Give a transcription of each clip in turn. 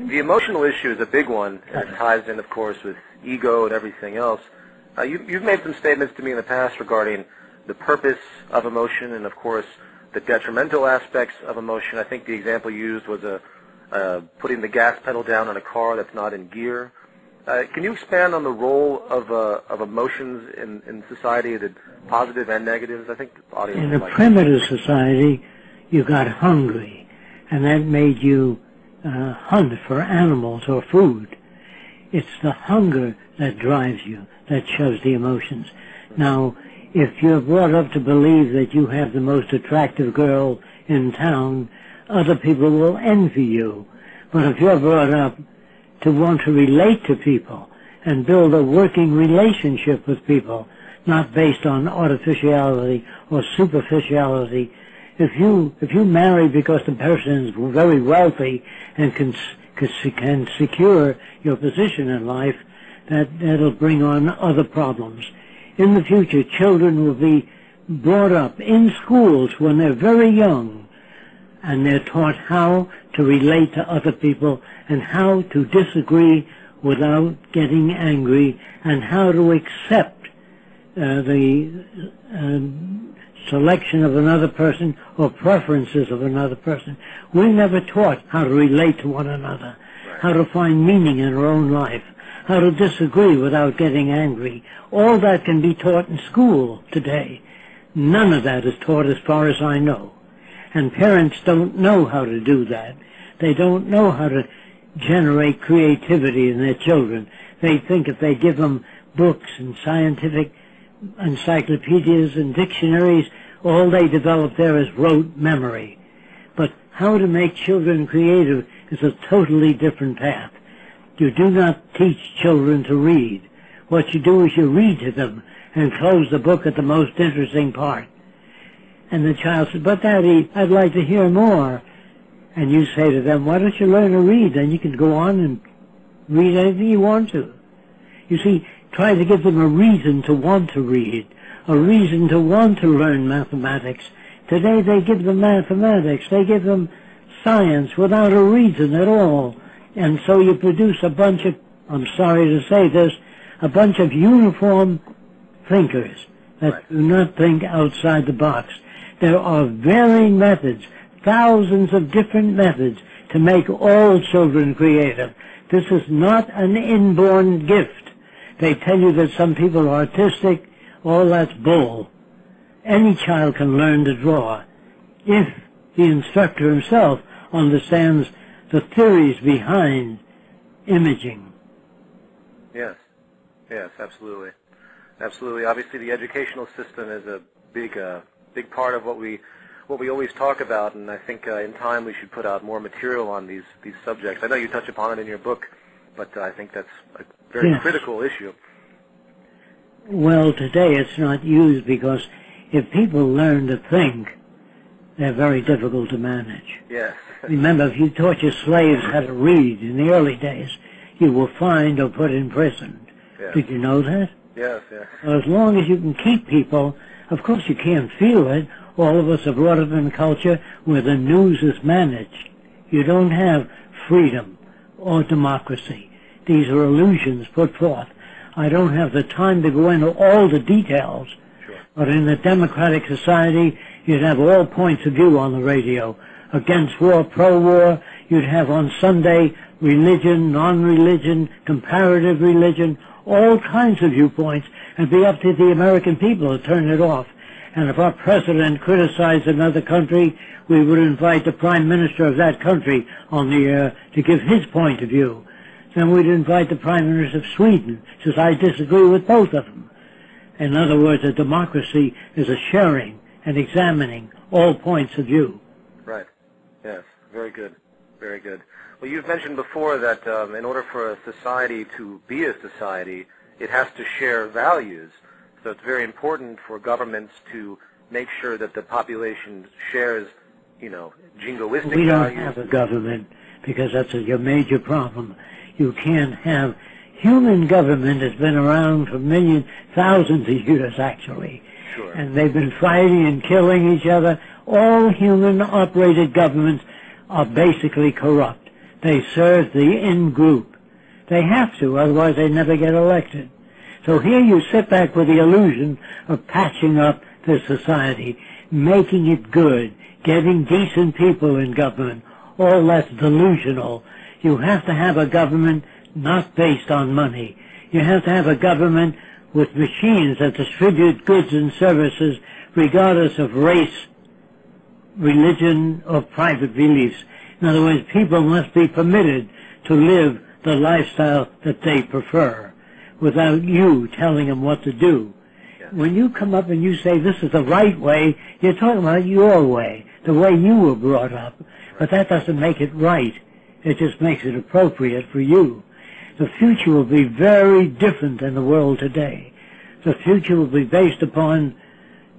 The emotional issue is a big one, and it ties in, of course, with ego and everything else. You've made some statements to me in the past regarding the purpose of emotion and, of course, the detrimental aspects of emotion. I think the example you used was putting the gas pedal down on a car that's not in gear. Can you expand on the role of emotions in society, the positive and negatives? I think the audience in a primitive society, you got hungry, and that made you hunt for animals or food. It's the hunger that drives you, that shows the emotions. Now, if you're brought up to believe that you have the most attractive girl in town, other people will envy you. But if you're brought up to want to relate to people and build a working relationship with people, not based on artificiality or superficiality, if you marry because the person is very wealthy and can secure your position in life, that'll bring on other problems. In the future, children will be brought up in schools when they're very young, and they're taught how to relate to other people and how to disagree without getting angry and how to accept the selection of another person or preferences of another person. We're never taught how to relate to one another, how to find meaning in our own life, how to disagree without getting angry. All that can be taught in school today. None of that is taught as far as I know. And parents don't know how to do that. They don't know how to generate creativity in their children. They think if they give them books and scientific encyclopedias and dictionaries, all they develop there is rote memory. But how to make children creative is a totally different path. You do not teach children to read. What you do is you read to them and close the book at the most interesting part. And the child says, "But Daddy, I'd like to hear more." And you say to them, "Why don't you learn to read? Then you can go on and read anything you want to." You see, try to give them a reason to want to read, a reason to want to learn mathematics. Today they give them mathematics, they give them science without a reason at all. And so you produce a bunch of, I'm sorry to say this, a bunch of uniform thinkers that do not think outside the box. There are varying methods, thousands of different methods to make all children creative. This is not an inborn gift. They tell you that some people are artistic. All that's bull. Any child can learn to draw if the instructor himself understands the theories behind imaging. Yes, absolutely. Absolutely. Obviously, the educational system is a big part of what we always talk about, and I think in time we should put out more material on these subjects. I know you touch upon it in your book, but I think that's a very critical issue. Well, today it's not used because if people learn to think, they're very difficult to manage. Yes. Remember, if you taught your slaves how to read in the early days, you were fined or put in prison. Yes. Did you know that? Yes. Well, as long as you can keep people, of course you can't feel it. All of us are brought up in a culture where the news is managed. You don't have freedom or democracy. These are illusions put forth. I don't have the time to go into all the details, but in a democratic society, you'd have all points of view on the radio. Against war, pro-war, you'd have on Sunday religion, non-religion, comparative religion, all kinds of viewpoints, and be up to the American people to turn it off. And if our president criticized another country, we would invite the prime minister of that country on the air to give his point of view. Then we'd invite the prime minister of Sweden, says, "I disagree with both of them." In other words, a democracy is a sharing and examining all points of view. Right. Yes. Very good. Very good. Well, you've mentioned before that in order for a society to be a society, it has to share values. So it's very important for governments to make sure that the population shares, jingoistic values. We don't have a government because that's your major problem. You can't have... Human government has been around for thousands of years, actually. Sure. And they've been fighting and killing each other. All human-operated governments are basically corrupt. They serve the in-group. They have to, otherwise they never get elected. So here you sit back with the illusion of patching up this society, making it good, getting decent people in government. All that's delusional. You have to have a government not based on money. You have to have a government with machines that distribute goods and services regardless of race, religion, or private beliefs. In other words, people must be permitted to live the lifestyle that they prefer without you telling them what to do. When you come up and you say this is the right way, you're talking about your way, the way you were brought up. But that doesn't make it right. It just makes it appropriate for you. The future will be very different than the world today. The future will be based upon,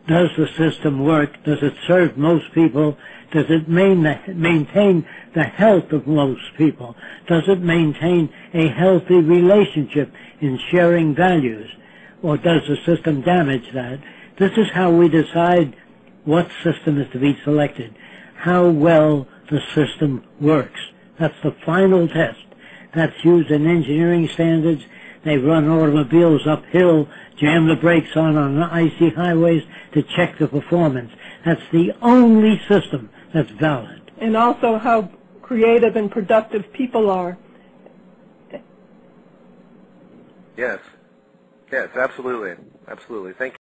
does the system work? Does it serve most people? Does it maintain the health of most people? Does it maintain a healthy relationship in sharing values? Or does the system damage that? This is how we decide what system is to be selected, how well the system works. That's the final test. That's used in engineering standards. They run automobiles uphill, jam the brakes on icy highways to check the performance. That's the only system that's valid. And also how creative and productive people are. Yes. Yes, absolutely. Absolutely. Thank you.